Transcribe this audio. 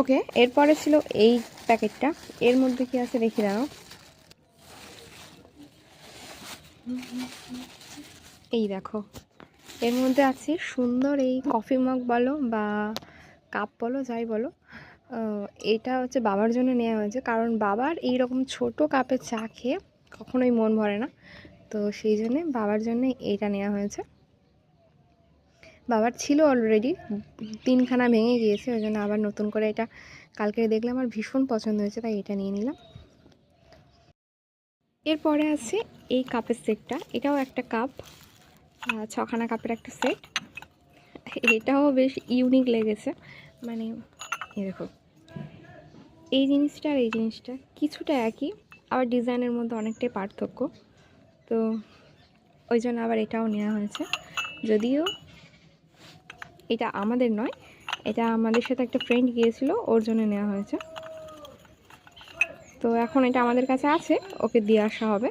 ওকে, এরপরে ছিল এই প্যাকেটটা। এর মধ্যে কি আছে দেখি দাঁড়াও। এই দেখো, এর মধ্যে আছে সুন্দর এই কফি মগ বলো বা কাপ বলো, যাই বলো। এটা হচ্ছে বাবার জন্য নেওয়া হয়েছে, কারণ বাবার এইরকম ছোট কাপে চা খেয়ে কখনোই মন ভরে না। তো সেই জন্যে বাবার জন্য এইটা নেওয়া হয়েছে। বাবার ছিল অলরেডি, 3খানা ভেঙে গিয়েছে, ওই জন্য আবার নতুন করে এটা কালকে দেখলে আমার ভীষণ পছন্দ হয়েছে, তাই এটা নিয়ে নিলাম। এরপরে আছে এই কাপের সেটটা। এটাও একটা কাপ, 6খানা কাপের একটা সেট। এটাও বেশ ইউনিক লেগেছে, মানে এই দেখো, এই জিনিসটা আর এই জিনিসটা কিছুটা একই, আবার ডিজাইনের মধ্যে অনেকটাই পার্থক্য। তো ওই জন্য আবার এটাও নেওয়া হয়েছে, যদিও এটা আমাদের নয়, এটা আমাদের সাথে একটা ফ্রেন্ড গিয়েছিল, ওর জন্য নেওয়া হয়েছে। তো এখন এটা আমাদের কাছে আছে, ওকে দিয়ে আসা হবে।